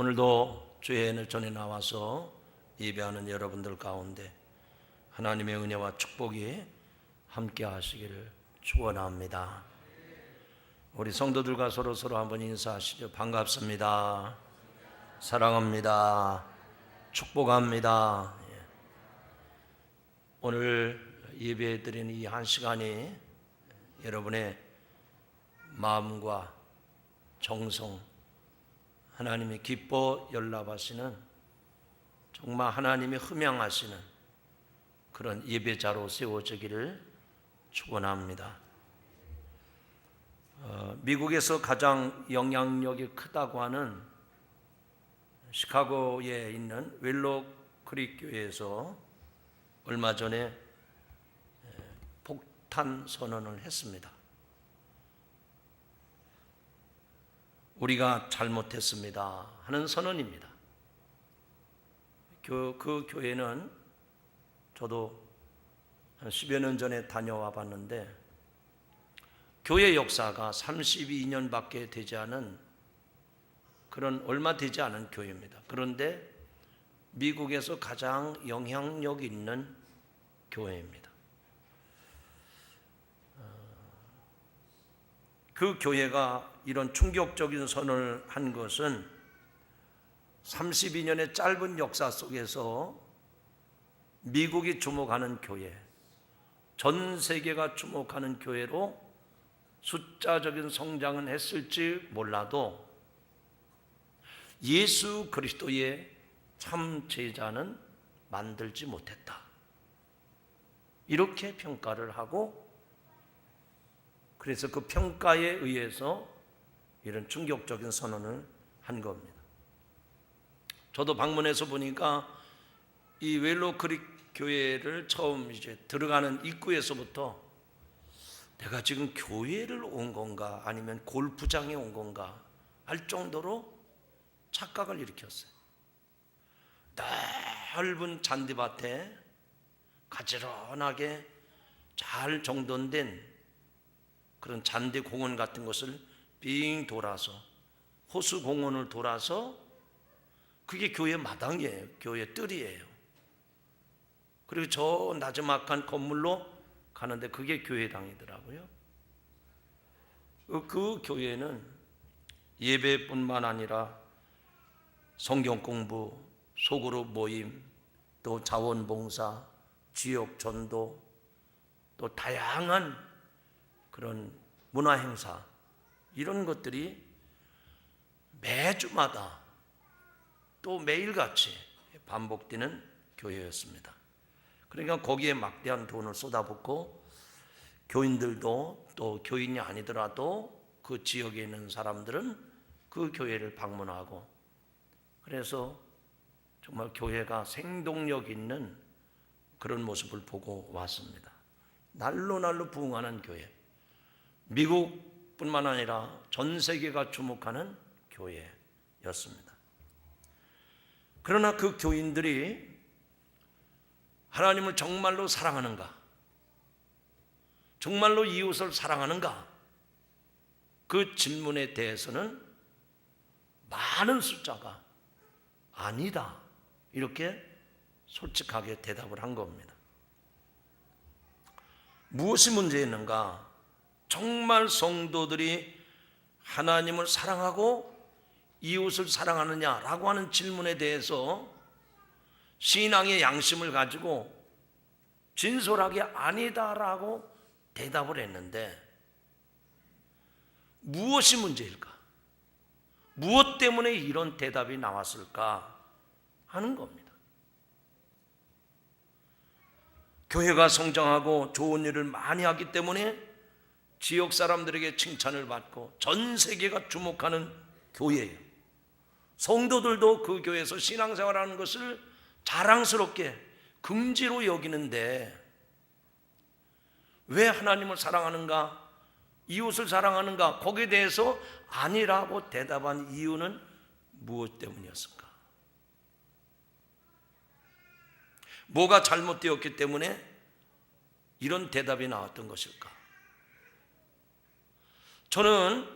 오늘도 주의 전에 나와서 예배하는 여러분들 가운데 하나님의 은혜와 축복이 함께 하시기를 축원합니다. 우리 성도들과 서로 한번 인사하시죠. 반갑습니다. 사랑합니다. 축복합니다. 오늘 예배드리는 이 한 시간이 여러분의 마음과 정성, 하나님이 기뻐 연락하시는, 정말 하나님이 흠양하시는 그런 예배자로 세워지기를 축원합니다. 미국에서 가장 영향력이 크다고 하는 시카고에 있는 웰로 크릭 교회에서 얼마 전에 폭탄 선언을 했습니다. 우리가 잘못했습니다 하는 선언입니다. 그 교회는 저도 한 10여 년 전에 다녀와 봤는데 교회 역사가 32년밖에 되지 않은 그런 얼마 되지 않은 교회입니다. 그런데 미국에서 가장 영향력 있는 교회입니다. 그 교회가 이런 충격적인 선언을 한 것은 32년의 짧은 역사 속에서 미국이 주목하는 교회, 전 세계가 주목하는 교회로 숫자적인 성장은 했을지 몰라도 예수 그리스도의 참 제자는 만들지 못했다, 이렇게 평가를 하고, 그래서 그 평가에 의해서 이런 충격적인 선언을 한 겁니다. 저도 방문해서 보니까 이 웰로 크릭 교회를 처음 이제 들어가는 입구에서부터 내가 지금 교회를 온 건가 아니면 골프장에 온 건가 할 정도로 착각을 일으켰어요. 넓은 잔디밭에 가지런하게 잘 정돈된 그런 잔디 공원 같은 것을 빙 돌아서, 호수 공원을 돌아서, 그게 교회 마당이에요. 교회 뜰이에요. 그리고 저 나지막한 건물로 가는데 그게 교회당이더라고요. 그 교회는 예배뿐만 아니라 성경 공부, 소그룹 모임, 또 자원봉사, 지역 전도, 또 다양한 그런 문화행사, 이런 것들이 매주마다 또 매일같이 반복되는 교회였습니다. 그러니까 거기에 막대한 돈을 쏟아붓고 교인들도, 또 교인이 아니더라도 그 지역에 있는 사람들은 그 교회를 방문하고, 그래서 정말 교회가 생동력 있는 그런 모습을 보고 왔습니다. 날로 부흥하는 교회, 미국뿐만 아니라 전 세계가 주목하는 교회였습니다. 그러나 그 교인들이 하나님을 정말로 사랑하는가, 정말로 이웃을 사랑하는가, 그 질문에 대해서는 많은 숫자가 아니다, 이렇게 솔직하게 대답을 한 겁니다. 무엇이 문제였는가? 정말 성도들이 하나님을 사랑하고 이웃을 사랑하느냐라고 하는 질문에 대해서 신앙의 양심을 가지고 진솔하게 아니다라고 대답을 했는데, 무엇이 문제일까? 무엇 때문에 이런 대답이 나왔을까 하는 겁니다. 교회가 성장하고 좋은 일을 많이 하기 때문에 지역 사람들에게 칭찬을 받고 전 세계가 주목하는 교회예요. 성도들도 그 교회에서 신앙생활하는 것을 자랑스럽게 긍지로 여기는데, 왜 하나님을 사랑하는가, 이웃을 사랑하는가, 거기에 대해서 아니라고 대답한 이유는 무엇 때문이었을까? 뭐가 잘못되었기 때문에 이런 대답이 나왔던 것일까? 저는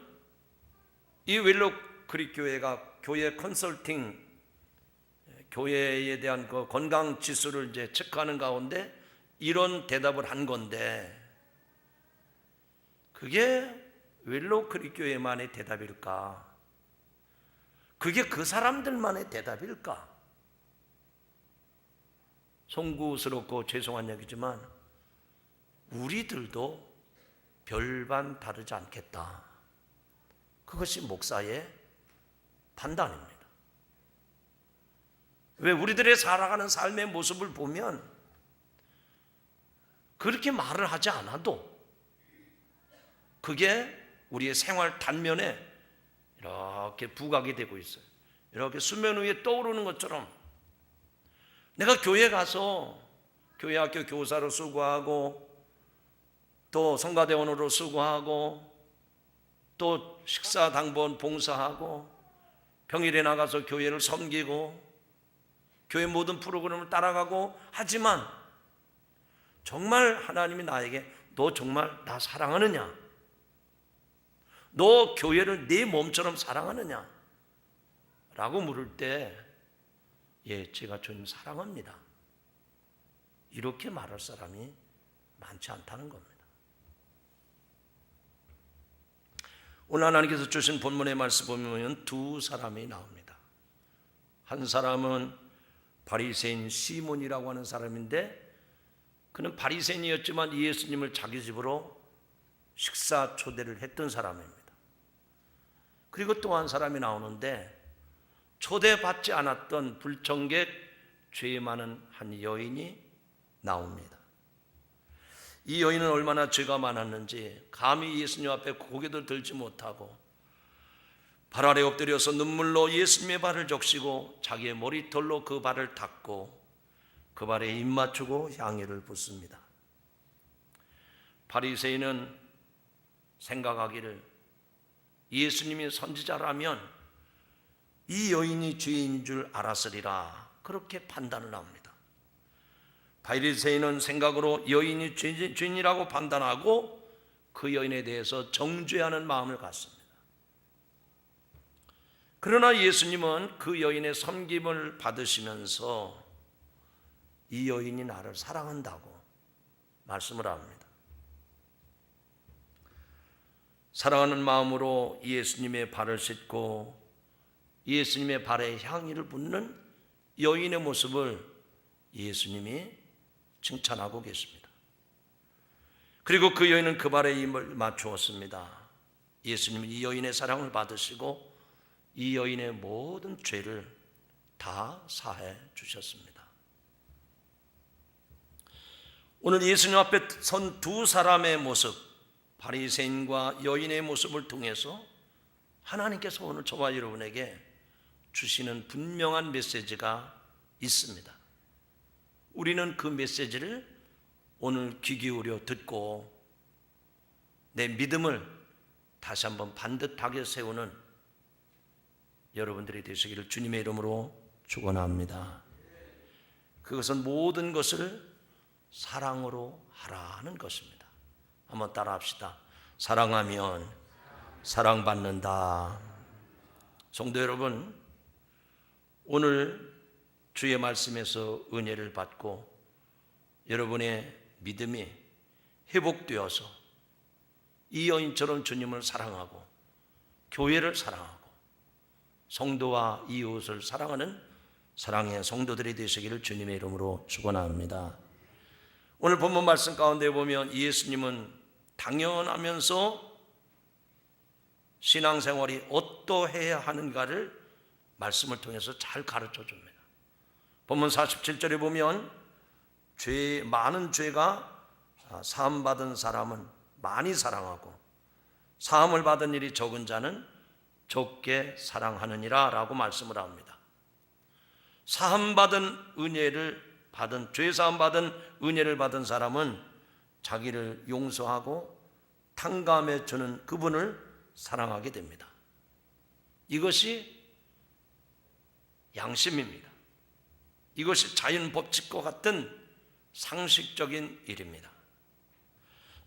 이 웰로 크릭 교회가 교회 컨설팅, 교회에 대한 그 건강 지수를 이제 체크하는 가운데 이런 대답을 한 건데, 그게 웰로크릭 교회만의 대답일까? 그게 그 사람들만의 대답일까? 송구스럽고 죄송한 얘기지만 우리들도 별반 다르지 않겠다. 그것이 목사의 판단입니다. 왜 우리들의 살아가는 삶의 모습을 보면 그렇게 말을 하지 않아도 그게 우리의 생활 단면에 이렇게 부각이 되고 있어요. 이렇게 수면 위에 떠오르는 것처럼 내가 교회 가서 교회 학교 교사로 수고하고 또 성가대원으로 수고하고 또 식사당번 봉사하고 평일에 나가서 교회를 섬기고 교회 모든 프로그램을 따라가고 하지만 정말 하나님이 나에게 너 정말 나 사랑하느냐? 너 교회를 네 몸처럼 사랑하느냐? 라고 물을 때 예, 제가 주님 사랑합니다. 이렇게 말할 사람이 많지 않다는 겁니다. 오늘 하나님께서 주신 본문의 말씀 보면 두 사람이 나옵니다. 한 사람은 바리새인 시몬이라고 하는 사람인데 그는 바리새인이었지만 예수님을 자기 집으로 식사 초대를 했던 사람입니다. 그리고 또 한 사람이 나오는데 초대받지 않았던 불청객, 죄 많은 한 여인이 나옵니다. 이 여인은 얼마나 죄가 많았는지 감히 예수님 앞에 고개도 들지 못하고 발 아래 엎드려서 눈물로 예수님의 발을 적시고 자기의 머리털로 그 발을 닦고 그 발에 입 맞추고 향유를 붓습니다. 바리새인은 생각하기를 예수님이 선지자라면 이 여인이 죄인인 줄 알았으리라, 그렇게 판단을 합니다. 바리새인은 생각으로 여인이 죄인이라고 판단하고 그 여인에 대해서 정죄하는 마음을 갖습니다. 그러나 예수님은 그 여인의 섬김을 받으시면서 이 여인이 나를 사랑한다고 말씀을 합니다. 사랑하는 마음으로 예수님의 발을 씻고 예수님의 발에 향유를 붓는 여인의 모습을 예수님이 칭찬하고 계십니다. 그리고 그 여인은 그 발에 입을 맞추었습니다. 예수님은 이 여인의 사랑을 받으시고 이 여인의 모든 죄를 다 사해 주셨습니다. 오늘 예수님 앞에 선 두 사람의 모습, 바리새인과 여인의 모습을 통해서 하나님께서 오늘 저와 여러분에게 주시는 분명한 메시지가 있습니다. 우리는 그 메시지를 오늘 귀 기울여 듣고 내 믿음을 다시 한번 반듯하게 세우는 여러분들이 되시기를 주님의 이름으로 축원합니다. 그것은 모든 것을 사랑으로 하라는 것입니다. 한번 따라합시다. 사랑하면 사랑받는다. 성도 여러분, 오늘 주의 말씀에서 은혜를 받고 여러분의 믿음이 회복되어서 이 여인처럼 주님을 사랑하고 교회를 사랑하고 성도와 이웃을 사랑하는 사랑의 성도들이 되시기를 주님의 이름으로 축원합니다. 오늘 본문 말씀 가운데 보면 예수님은 당연하면서 신앙생활이 어떠해야 하는가를 말씀을 통해서 잘 가르쳐 줍니다. 본문 47절에 보면 많은 죄가 사함받은 사람은 많이 사랑하고 사함을 받은 일이 적은 자는 적게 사랑하느니라 라고 말씀을 합니다. 사함받은 은혜를 받은, 죄사함받은 은혜를 받은 사람은 자기를 용서하고 탕감해 주는 그분을 사랑하게 됩니다. 이것이 양심입니다. 이것이 자연 법칙과 같은 상식적인 일입니다.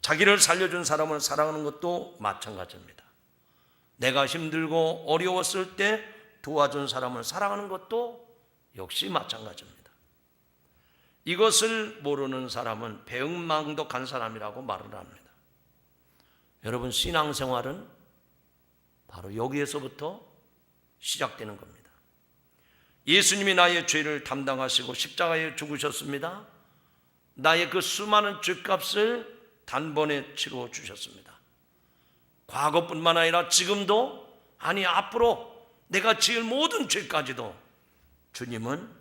자기를 살려준 사람을 사랑하는 것도 마찬가지입니다. 내가 힘들고 어려웠을 때 도와준 사람을 사랑하는 것도 역시 마찬가지입니다. 이것을 모르는 사람은 배은망덕한 사람이라고 말을 합니다. 여러분, 신앙생활은 바로 여기에서부터 시작되는 겁니다. 예수님이 나의 죄를 담당하시고 십자가에 죽으셨습니다. 나의 그 수많은 죄값을 단번에 치러 주셨습니다. 과거뿐만 아니라 지금도, 아니 앞으로 내가 지을 모든 죄까지도 주님은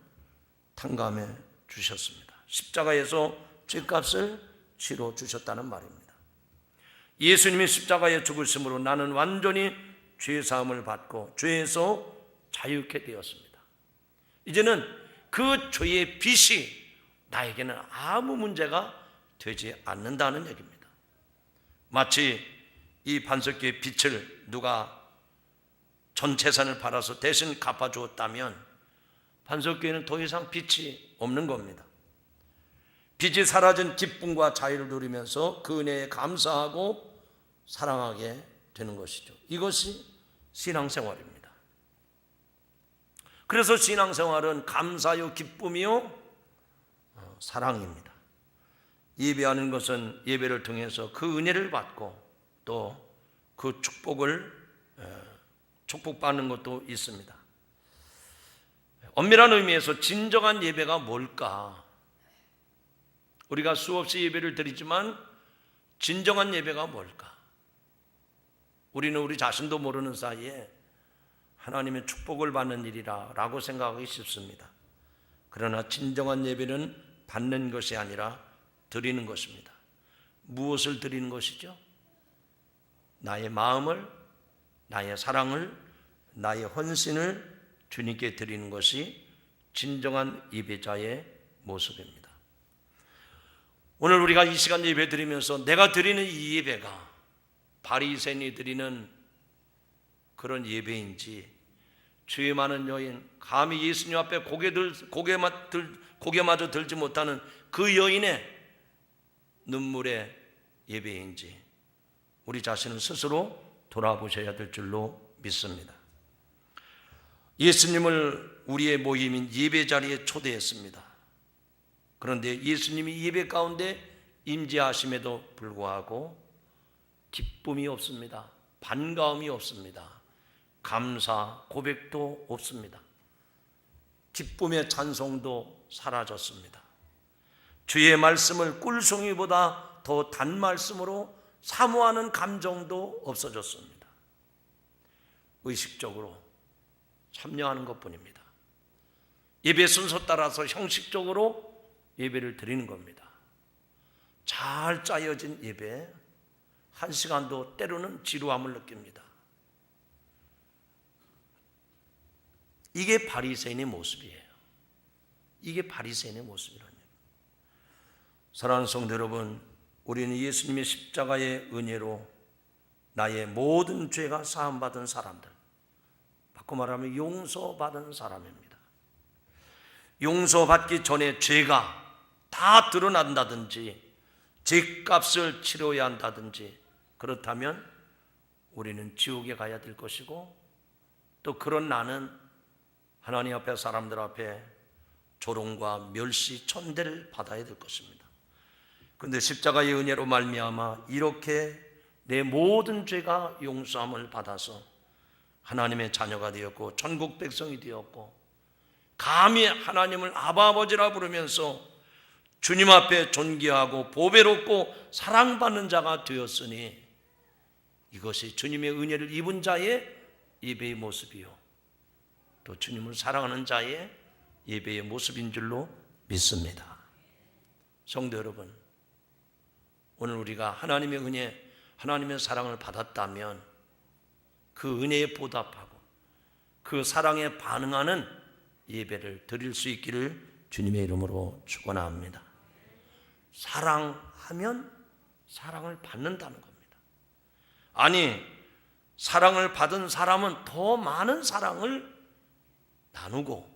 탕감해 주셨습니다. 십자가에서 죄값을 치러 주셨다는 말입니다. 예수님이 십자가에 죽으심으로 나는 완전히 죄사함을 받고 죄에서 자유케 되었습니다. 이제는 그 죄의 빚이 나에게는 아무 문제가 되지 않는다는 얘기입니다. 마치 이 반석기의 빚을 누가 전 재산을 팔아서 대신 갚아주었다면 반석교회는 더 이상 빚이 없는 겁니다. 빚이 사라진 기쁨과 자유를 누리면서 그 은혜에 감사하고 사랑하게 되는 것이죠. 이것이 신앙생활입니다. 그래서 신앙생활은 감사요 기쁨이요 사랑입니다. 예배하는 것은 예배를 통해서 그 은혜를 받고 또 그 축복받는 것도 있습니다. 엄밀한 의미에서 진정한 예배가 뭘까? 우리가 수없이 예배를 드리지만 진정한 예배가 뭘까? 우리는 우리 자신도 모르는 사이에 하나님의 축복을 받는 일이라 라고 생각하기 쉽습니다. 그러나 진정한 예배는 받는 것이 아니라 드리는 것입니다. 무엇을 드리는 것이죠? 나의 마음을, 나의 사랑을, 나의 헌신을 주님께 드리는 것이 진정한 예배자의 모습입니다. 오늘 우리가 이 시간 예배 드리면서 내가 드리는 이 예배가 바리새인이 드리는 그런 예배인지, 죄 많은 여인, 감히 예수님 앞에 고개마저 들지 못하는 그 여인의 눈물의 예배인지 우리 자신을 스스로 돌아보셔야 될 줄로 믿습니다. 예수님을 우리의 모임인 예배 자리에 초대했습니다. 그런데 예수님이 예배 가운데 임재하심에도 불구하고 기쁨이 없습니다. 반가움이 없습니다. 감사 고백도 없습니다. 기쁨의 찬송도 사라졌습니다. 주의 말씀을 꿀송이보다 더 단 말씀으로 사모하는 감정도 없어졌습니다. 의식적으로 참여하는 것뿐입니다. 예배 순서 따라서 형식적으로 예배를 드리는 겁니다. 잘 짜여진 예배, 한 시간도 때로는 지루함을 느낍니다. 이게 바리새인의 모습이에요. 이게 바리새인의 모습이라는 얘기입니다. 사랑하는 성도 여러분, 우리는 예수님의 십자가의 은혜로 나의 모든 죄가 사함받은 사람들, 바꿔 말하면 용서받은 사람입니다. 용서받기 전에 죄가 다 드러난다든지 죄값을 치러야 한다든지 그렇다면 우리는 지옥에 가야 될 것이고, 또 그런 나는 하나님 앞에 사람들 앞에 조롱과 멸시, 천대를 받아야 될 것입니다. 그런데 십자가의 은혜로 말미암아 이렇게 내 모든 죄가 용서함을 받아서 하나님의 자녀가 되었고 천국 백성이 되었고, 감히 하나님을 아바 아버지라 부르면서 주님 앞에 존귀하고 보배롭고 사랑받는 자가 되었으니 이것이 주님의 은혜를 입은 자의 예배의 모습이요, 또 주님을 사랑하는 자의 예배의 모습인 줄로 믿습니다. 성도 여러분, 오늘 우리가 하나님의 은혜, 하나님의 사랑을 받았다면 그 은혜에 보답하고 그 사랑에 반응하는 예배를 드릴 수 있기를 주님의 이름으로 축원합니다. 사랑하면 사랑을 받는다는 겁니다. 아니, 사랑을 받은 사람은 더 많은 사랑을 나누고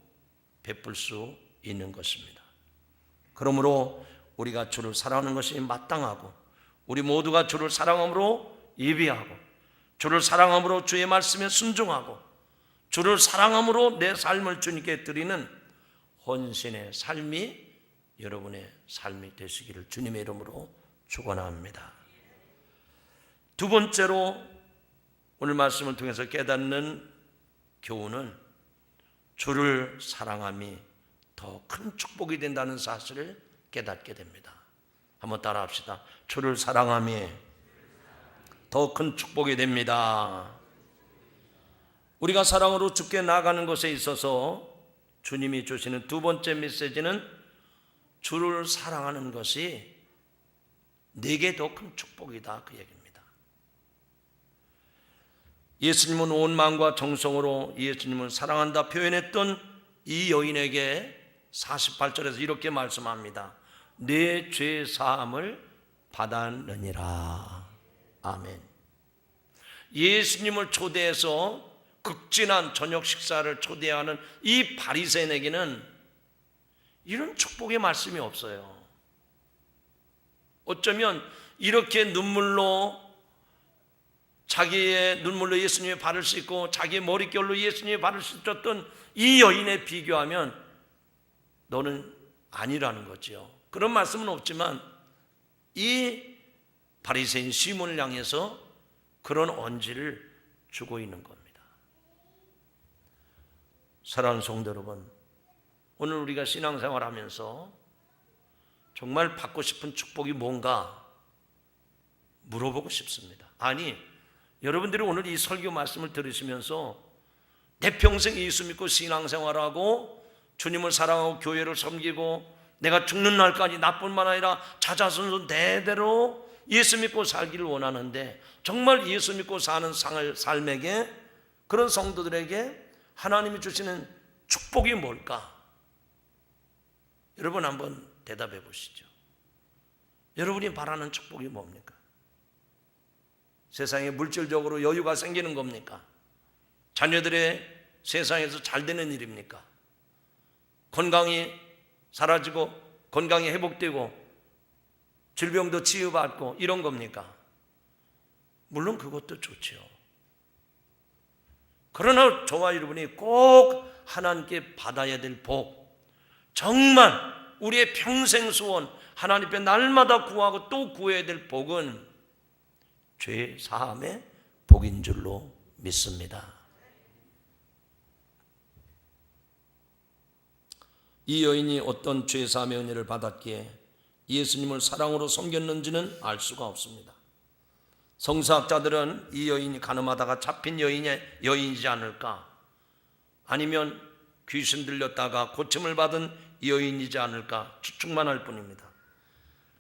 베풀 수 있는 것입니다. 그러므로 우리가 주를 사랑하는 것이 마땅하고, 우리 모두가 주를 사랑함으로 예배하고, 주를 사랑함으로 주의 말씀에 순종하고, 주를 사랑함으로 내 삶을 주님께 드리는 헌신의 삶이 여러분의 삶이 되시기를 주님의 이름으로 축원합니다. 두 번째로 오늘 말씀을 통해서 깨닫는 교훈은 주를 사랑함이 더 큰 축복이 된다는 사실을 깨닫게 됩니다. 한번 따라 합시다. 주를 사랑함이 더 큰 축복이 됩니다. 우리가 사랑으로 주께 나아가는 것에 있어서 주님이 주시는 두 번째 메시지는 주를 사랑하는 것이 내게 더 큰 축복이다, 그 얘기입니다. 예수님은 온 마음과 정성으로 예수님을 사랑한다 표현했던 이 여인에게 48절에서 이렇게 말씀합니다. 내 죄 사함을 받았느니라. 아멘. 예수님을 초대해서 극진한 저녁 식사를 초대하는 이 바리새인에게는 이런 축복의 말씀이 없어요. 어쩌면 이렇게 자기의 눈물로 예수님의 발을 씻고 자기의 머릿결로 예수님의 발을 씻었던 이 여인에 비교하면 너는 아니라는 거죠. 그런 말씀은 없지만 이 바리새인 시몬을 향해서 그런 언지를 주고 있는 겁니다. 사랑하는 성도 여러분, 오늘 우리가 신앙생활하면서 정말 받고 싶은 축복이 뭔가 물어보고 싶습니다. 아니, 여러분들이 오늘 이 설교 말씀을 들으시면서 내 평생 예수 믿고 신앙생활하고 주님을 사랑하고 교회를 섬기고 내가 죽는 날까지 나뿐만 아니라 자자손손 대대로 예수 믿고 살기를 원하는데 정말 예수 믿고 사는 삶에게 그런 성도들에게 하나님이 주시는 축복이 뭘까? 여러분 한번 대답해 보시죠. 여러분이 바라는 축복이 뭡니까? 세상에 물질적으로 여유가 생기는 겁니까? 자녀들의 세상에서 잘 되는 일입니까? 건강이 사라지고 건강이 회복되고 질병도 치유받고 이런 겁니까? 물론 그것도 좋죠. 그러나 저와 여러분이 꼭 하나님께 받아야 될 복, 정말 우리의 평생 소원, 하나님 앞에 날마다 구하고 또 구해야 될 복은 죄 사함의 복인 줄로 믿습니다. 이 여인이 어떤 죄 사함의 은혜를 받았기에 예수님을 사랑으로 섬겼는지는 알 수가 없습니다. 성서학자들은 이 여인이 가늠하다가 잡힌 여인이지 않을까, 아니면 귀신 들렸다가 고침을 받은 여인이지 않을까 추측만 할 뿐입니다.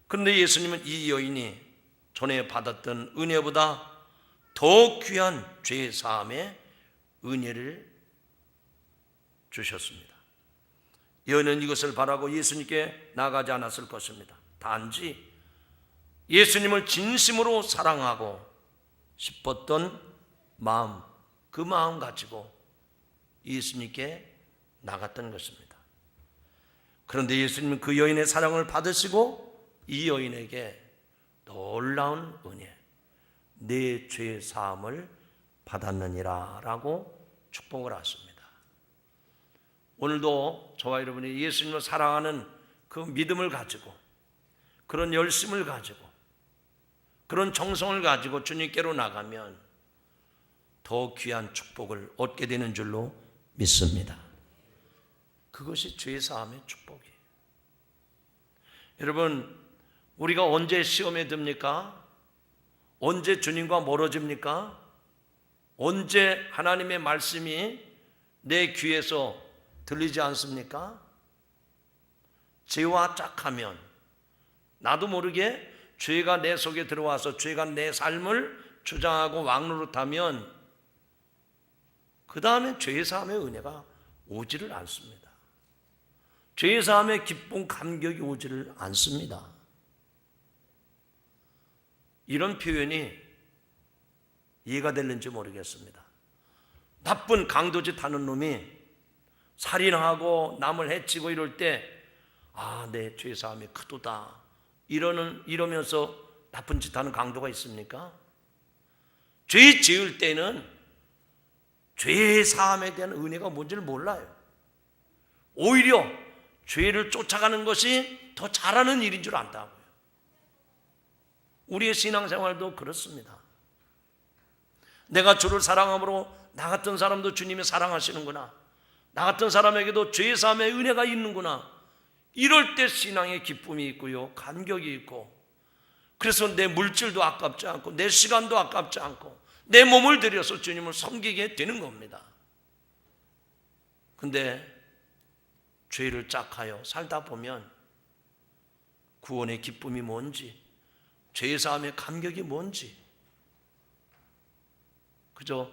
그런데 예수님은 이 여인이 전에 받았던 은혜보다 더 귀한 죄 사함의 은혜를 주셨습니다. 여인은 이것을 바라고 예수님께 나가지 않았을 것입니다. 단지 예수님을 진심으로 사랑하고 싶었던 마음, 그 마음 가지고 예수님께 나갔던 것입니다. 그런데 예수님은 그 여인의 사랑을 받으시고 이 여인에게 놀라운 은혜, 내 죄 사함을 받았느니라 라고 축복을 하십니다. 오늘도 저와 여러분이 예수님을 사랑하는 그 믿음을 가지고, 그런 열심을 가지고, 그런 정성을 가지고 주님께로 나가면 더 귀한 축복을 얻게 되는 줄로 믿습니다. 그것이 죄 사함의 축복이에요. 여러분, 우리가 언제 시험에 듭니까? 언제 주님과 멀어집니까? 언제 하나님의 말씀이 내 귀에서 들리지 않습니까? 죄와 짝하면, 나도 모르게 죄가 내 속에 들어와서 죄가 내 삶을 주장하고 왕노릇하면 그 다음에 죄 사함의 은혜가 오지를 않습니다. 죄 사함의 기쁨, 감격이 오지를 않습니다. 이런 표현이 이해가 될는지 모르겠습니다. 나쁜 강도짓 하는 놈이 살인하고 남을 해치고 이럴 때, 내 죄 사함이 크도다 이러면서 나쁜 짓 하는 강도가 있습니까? 죄 지을 때는 죄의 사함에 대한 은혜가 뭔지를 몰라요. 오히려 죄를 쫓아가는 것이 더 잘하는 일인 줄 안다고요. 우리의 신앙생활도 그렇습니다. 내가 주를 사랑함으로 나 같은 사람도 주님이 사랑하시는구나, 나 같은 사람에게도 죄의 사함의 은혜가 있는구나, 이럴 때 신앙의 기쁨이 있고요, 감격이 있고, 그래서 내 물질도 아깝지 않고 내 시간도 아깝지 않고 내 몸을 들여서 주님을 섬기게 되는 겁니다. 근데 죄를 짝하여 살다 보면 구원의 기쁨이 뭔지, 죄의 사함의 감격이 뭔지 그저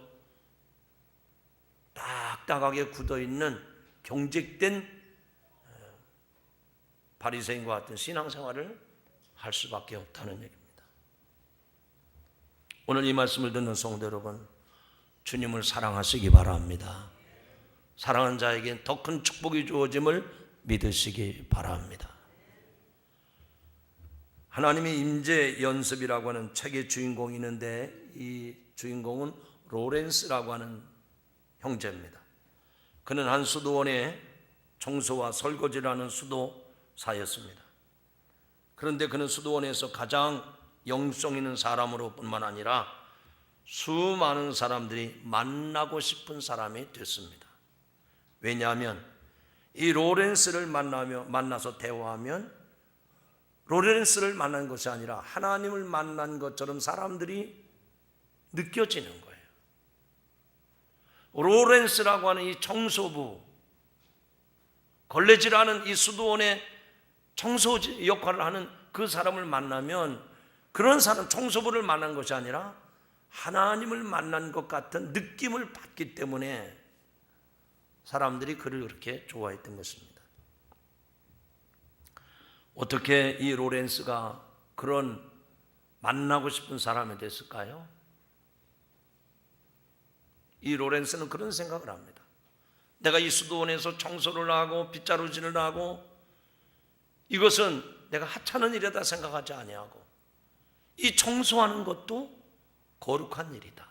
딱딱하게 굳어있는 경직된 바리새인과 같은 신앙생활을 할 수밖에 없다는 얘기입니다. 오늘 이 말씀을 듣는 성도 여러분, 주님을 사랑하시기 바랍니다. 사랑하는 자에게 더 큰 축복이 주어짐을 믿으시기 바랍니다. 하나님의 임재 연습이라고 하는 책의 주인공이 있는데, 이 주인공은 로렌스라고 하는 형제입니다. 그는 한 수도원의 청소와 설거지를 하는 수도사였습니다. 그런데 그는 수도원에서 가장 영성 있는 사람으로 뿐만 아니라 수많은 사람들이 만나고 싶은 사람이 됐습니다. 왜냐하면 이 로렌스를 만나서 대화하면 로렌스를 만난 것이 아니라 하나님을 만난 것처럼 사람들이 느껴지는 거예요. 로렌스라고 하는 이 청소부, 걸레질하는 이 수도원의 청소지 역할을 하는 그 사람을 만나면, 그런 사람, 청소부를 만난 것이 아니라 하나님을 만난 것 같은 느낌을 받기 때문에 사람들이 그를 그렇게 좋아했던 것입니다. 어떻게 이 로렌스가 그런 만나고 싶은 사람이 됐을까요? 이 로렌스는 그런 생각을 합니다. 내가 이 수도원에서 청소를 하고 빗자루질을 하고 이것은 내가 하찮은 일이다 생각하지 아니하고, 이 청소하는 것도 거룩한 일이다.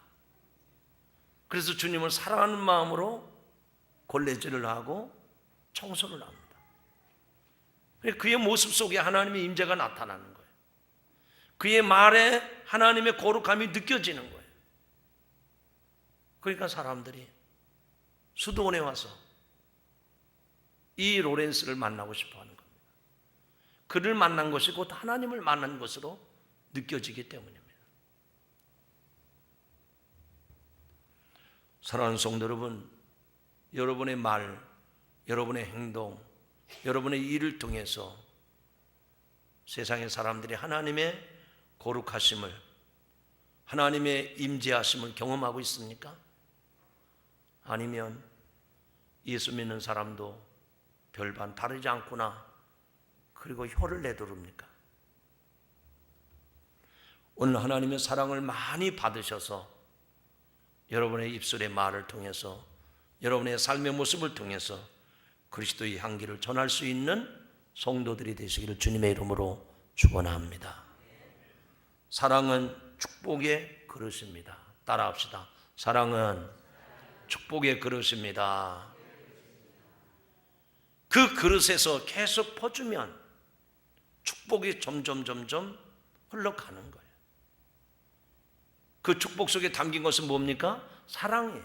그래서 주님을 사랑하는 마음으로 걸레질을 하고 청소를 합니다. 그의 모습 속에 하나님의 임재가 나타나는 거예요. 그의 말에 하나님의 거룩함이 느껴지는 거예요. 그러니까 사람들이 수도원에 와서 이 로렌스를 만나고 싶어 하는 겁니다. 그를 만난 것이 곧 하나님을 만난 것으로 느껴지기 때문입니다. 사랑하는 성도 여러분, 여러분의 말, 여러분의 행동, 여러분의 일을 통해서 세상의 사람들이 하나님의 거룩하심을, 하나님의 임재하심을 경험하고 있습니까? 아니면 예수 믿는 사람도 별반 다르지 않구나, 그리고 혀를 내두릅니까? 오늘 하나님의 사랑을 많이 받으셔서 여러분의 입술의 말을 통해서, 여러분의 삶의 모습을 통해서 그리스도의 향기를 전할 수 있는 성도들이 되시기를 주님의 이름으로 축원합니다. 사랑은 축복의 그릇입니다. 따라합시다. 사랑은 축복의 그릇입니다. 그 그릇에서 계속 퍼주면 축복이 점점 흘러가는 거예요. 그 축복 속에 담긴 것은 뭡니까? 사랑이에요.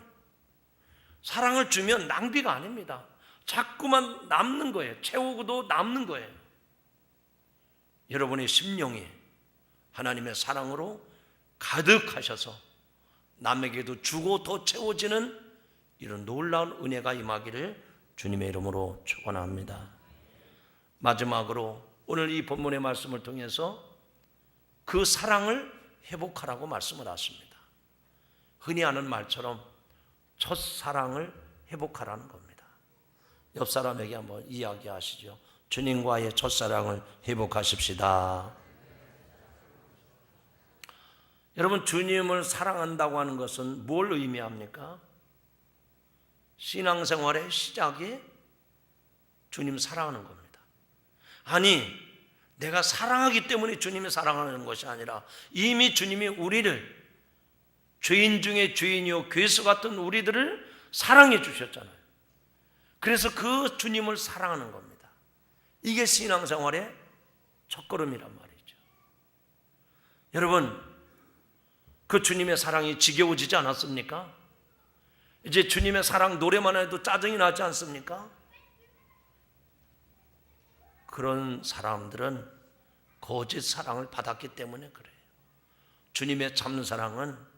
사랑을 주면 낭비가 아닙니다. 자꾸만 남는 거예요. 채우고도 남는 거예요. 여러분의 심령이 하나님의 사랑으로 가득하셔서 남에게도 주고 더 채워지는 이런 놀라운 은혜가 임하기를 주님의 이름으로 축원합니다. 마지막으로 오늘 이 본문의 말씀을 통해서 그 사랑을 회복하라고 말씀을 하십니다. 흔히 하는 말처럼 첫사랑을 회복하라는 겁니다. 옆 사람에게 한번 이야기하시죠. 주님과의 첫사랑을 회복하십시다. 여러분, 주님을 사랑한다고 하는 것은 뭘 의미합니까? 신앙생활의 시작이 주님 사랑하는 겁니다. 아니, 내가 사랑하기 때문에 주님이 사랑하는 것이 아니라 이미 주님이 우리를 죄인 중에 죄인이요 괴수 같은 우리들을 사랑해 주셨잖아요. 그래서 그 주님을 사랑하는 겁니다. 이게 신앙생활의 첫걸음이란 말이죠. 여러분, 그 주님의 사랑이 지겨워지지 않았습니까? 이제 주님의 사랑 노래만 해도 짜증이 나지 않습니까? 그런 사람들은 거짓 사랑을 받았기 때문에 그래요. 주님의 참 사랑은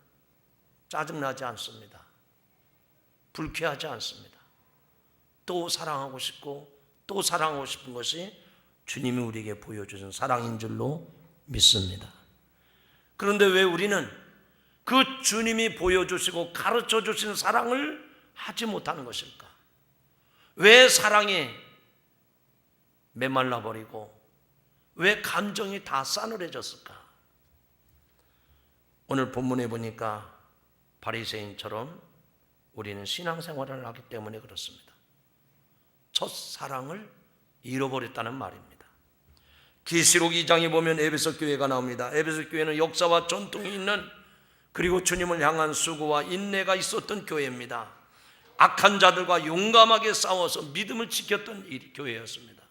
짜증나지 않습니다. 불쾌하지 않습니다. 또 사랑하고 싶고 또 사랑하고 싶은 것이 주님이 우리에게 보여주신 사랑인 줄로 믿습니다. 그런데 왜 우리는 그 주님이 보여주시고 가르쳐 주신 사랑을 하지 못하는 것일까? 왜 사랑이 메말라 버리고 왜 감정이 다 싸늘해졌을까? 오늘 본문에 보니까 바리새인처럼 우리는 신앙생활을 하기 때문에 그렇습니다. 첫사랑을 잃어버렸다는 말입니다. 계시록 2장에 보면 에베소 교회가 나옵니다. 에베소 교회는 역사와 전통이 있는, 그리고 주님을 향한 수고와 인내가 있었던 교회입니다. 악한 자들과 용감하게 싸워서 믿음을 지켰던 교회였습니다.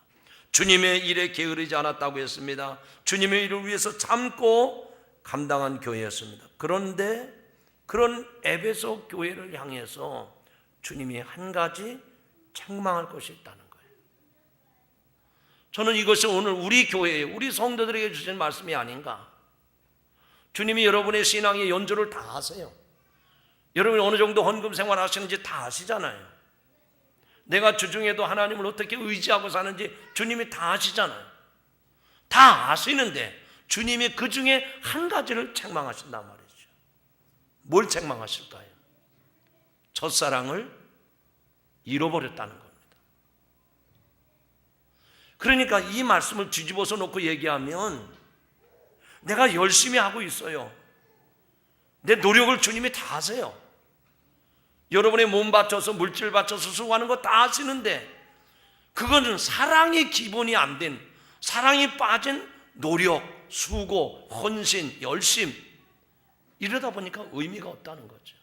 주님의 일에 게으르지 않았다고 했습니다. 주님의 일을 위해서 참고 감당한 교회였습니다. 그런데 그런 에베소 교회를 향해서 주님이 한 가지 책망할 것이 있다는 거예요. 저는 이것이 오늘 우리 교회에, 우리 성도들에게 주신 말씀이 아닌가. 주님이 여러분의 신앙의 연조를 다 아세요. 여러분이 어느 정도 헌금 생활 하시는지 다 아시잖아요. 내가 주중에도 하나님을 어떻게 의지하고 사는지 주님이 다 아시잖아요. 다 아시는데 주님이 그 중에 한 가지를 책망하신단 말이죠. 뭘 책망하실까요? 첫사랑을 잃어버렸다는 겁니다. 그러니까 이 말씀을 뒤집어서 놓고 얘기하면 내가 열심히 하고 있어요. 내 노력을 주님이 다 아세요. 여러분의 몸 바쳐서 물질 바쳐서 수고하는 거 다 아시는데 그거는 사랑이 기본이 안 된, 사랑이 빠진 노력, 수고, 헌신, 열심, 이러다 보니까 의미가 없다는 거죠.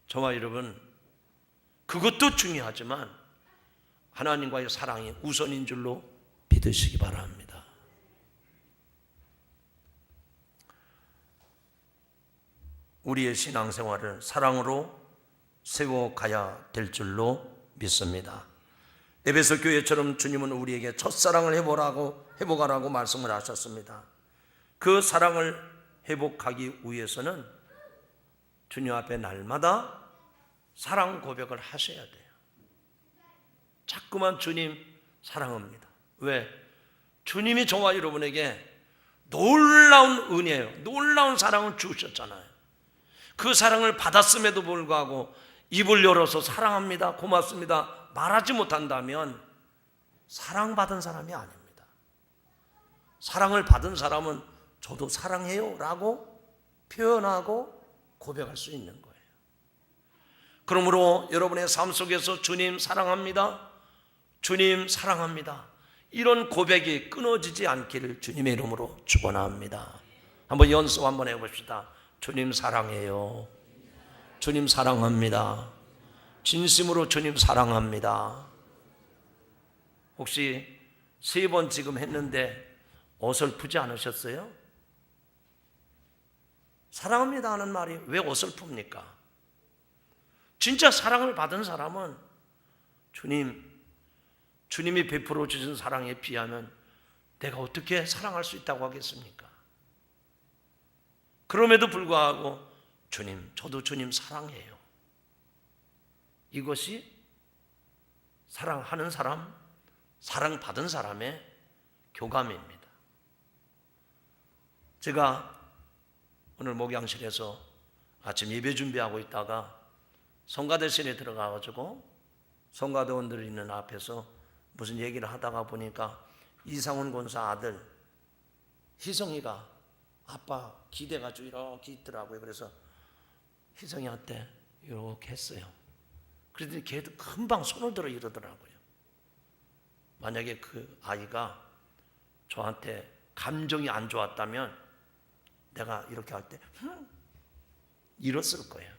저와 여러분, 그것도 중요하지만 하나님과의 사랑이 우선인 줄로 믿으시기 바랍니다. 우리의 신앙생활을 사랑으로 세워가야 될 줄로 믿습니다. 에베소 교회처럼 주님은 우리에게 첫사랑을 회복하라고 말씀을 하셨습니다. 그 사랑을 회복하기 위해서는 주님 앞에 날마다 사랑 고백을 하셔야 돼요. 자꾸만 주님 사랑합니다. 왜? 주님이 저와 여러분에게 놀라운 은혜예요. 놀라운 사랑을 주셨잖아요. 그 사랑을 받았음에도 불구하고 입을 열어서 사랑합니다, 고맙습니다 말하지 못한다면 사랑받은 사람이 아닙니다. 사랑을 받은 사람은 저도 사랑해요 라고 표현하고 고백할 수 있는 거예요. 그러므로 여러분의 삶 속에서 주님 사랑합니다, 주님 사랑합니다, 이런 고백이 끊어지지 않기를 주님의 이름으로 축원합니다. 한번 연습 한번 해봅시다. 주님 사랑해요, 주님 사랑합니다, 진심으로 주님 사랑합니다. 혹시 3번 지금 했는데 어설프지 않으셨어요? 사랑합니다 하는 말이 왜 어설픕니까? 진짜 사랑을 받은 사람은 주님이 베풀어 주신 사랑에 비하면 내가 어떻게 사랑할 수 있다고 하겠습니까? 그럼에도 불구하고 주님, 저도 주님 사랑해요, 이것이 사랑하는 사람, 사랑받은 사람의 교감입니다. 제가 오늘 목양실에서 아침 예배 준비하고 있다가 성가대실에 들어가가지고 성가대원들이 있는 앞에서 무슨 얘기를 하다가 보니까 이상훈 권사 아들 희성이가 아빠 기대가지고 이렇게 있더라고요. 그래서 희성이한테 이렇게 했어요. 그랬더니 걔도 금방 손을 들어 이러더라고요. 만약에 그 아이가 저한테 감정이 안 좋았다면 내가 이렇게 할 때 잃었을 거예요.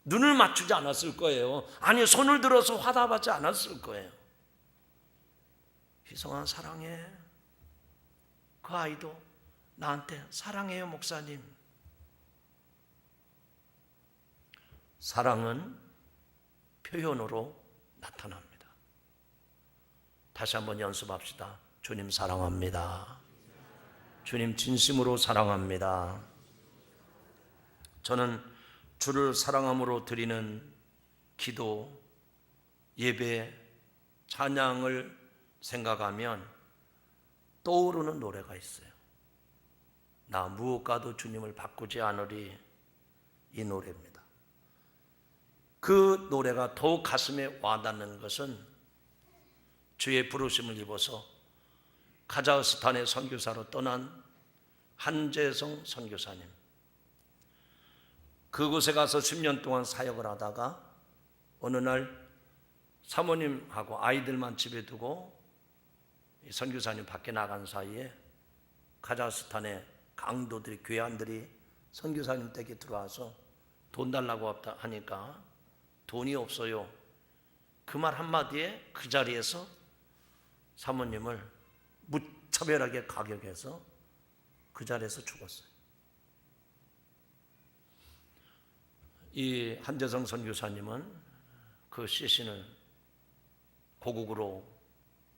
눈을 맞추지 않았을 거예요. 아니, 손을 들어서 화답하지 않았을 거예요. 희성아, 사랑해. 그 아이도 나한테 사랑해요, 목사님. 사랑은 표현으로 나타납니다. 다시 한번 연습합시다. 주님 사랑합니다. 주님 진심으로 사랑합니다. 저는 주를 사랑함으로 드리는 기도, 예배, 찬양을 생각하면 떠오르는 노래가 있어요. 나 무엇과도 주님을 바꾸지 않으리, 이 노래입니다. 그 노래가 더욱 가슴에 와닿는 것은 주의 부르심을 입어서 카자흐스탄의 선교사로 떠난 한재성 선교사님, 그곳에 가서 10년 동안 사역을 하다가 어느 날 사모님하고 아이들만 집에 두고 선교사님 밖에 나간 사이에 카자흐스탄의 강도들이, 괴한들이 선교사님 댁에 들어와서 돈 달라고 하니까 돈이 없어요. 그 말 한마디에 그 자리에서 사모님을 무차별하게 가격해서 그 자리에서 죽었어요. 이 한재성 선교사님은 그 시신을 고국으로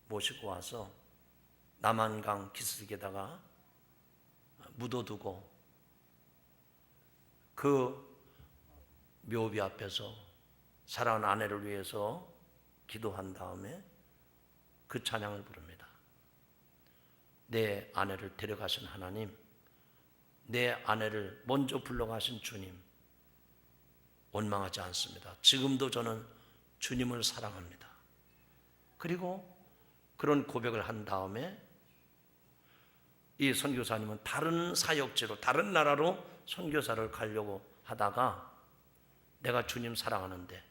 모시고 와서 남한강 기슭에다가 묻어두고 그 묘비 앞에서 사랑하는 아내를 위해서 기도한 다음에 그 찬양을 부릅니다. 내 아내를 데려가신 하나님, 내 아내를 먼저 불러가신 주님, 원망하지 않습니다. 지금도 저는 주님을 사랑합니다. 그리고 그런 고백을 한 다음에 이 선교사님은 다른 사역지로, 다른 나라로 선교사를 가려고 하다가 내가 주님 사랑하는데,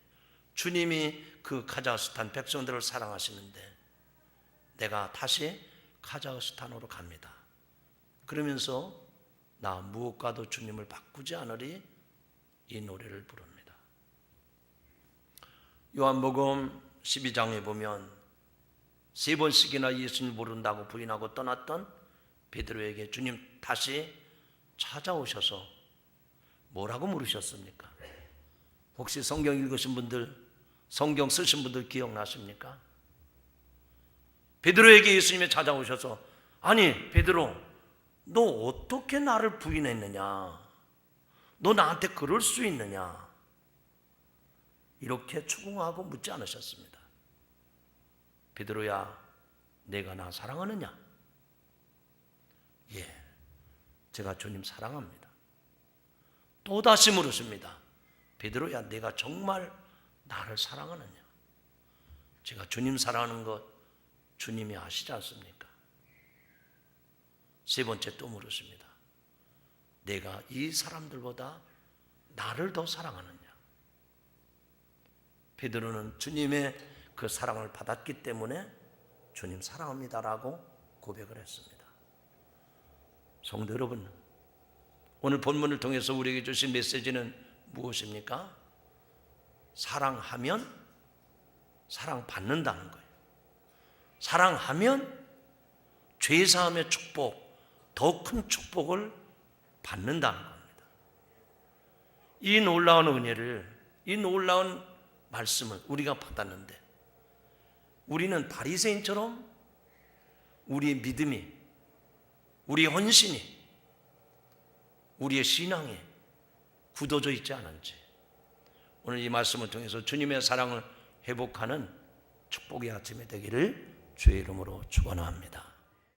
주님이 그 카자흐스탄 백성들을 사랑하시는데 내가 다시 카자흐스탄으로 갑니다. 그러면서 나 무엇과도 주님을 바꾸지 않으리, 이 노래를 부릅니다. 요한복음 12장에 보면 3번씩이나 예수님을 모른다고 부인하고 떠났던 베드로에게 주님 다시 찾아오셔서 뭐라고 물으셨습니까? 혹시 성경 읽으신 분들, 성경 쓰신 분들 기억나십니까? 베드로에게 예수님이 찾아오셔서, 아니 베드로, 너 어떻게 나를 부인했느냐? 너 나한테 그럴 수 있느냐? 이렇게 추궁하고 묻지 않으셨습니다. 베드로야, 내가 나 사랑하느냐? 예, 제가 주님 사랑합니다. 또다시 물으십니다. 베드로야, 내가 정말 나를 사랑하느냐? 제가 주님 사랑하는 것 주님이 아시지 않습니까? 3번째 또 물으십니다. 내가 이 사람들보다 나를 더 사랑하느냐? 베드로는 주님의 그 사랑을 받았기 때문에 주님 사랑합니다라고 고백을 했습니다. 성도 여러분, 오늘 본문을 통해서 우리에게 주신 메시지는 무엇입니까? 사랑하면 사랑받는다는 거예요. 사랑하면 죄사함의 축복, 더 큰 축복을 받는다는 겁니다. 이 놀라운 은혜를, 이 놀라운 말씀을 우리가 받았는데 우리는 바리새인처럼 우리의 믿음이, 우리의 헌신이, 우리의 신앙이 굳어져 있지 않은지, 오늘 이 말씀을 통해서 주님의 사랑을 회복하는 축복의 아침이 되기를 주의 이름으로 축원합니다.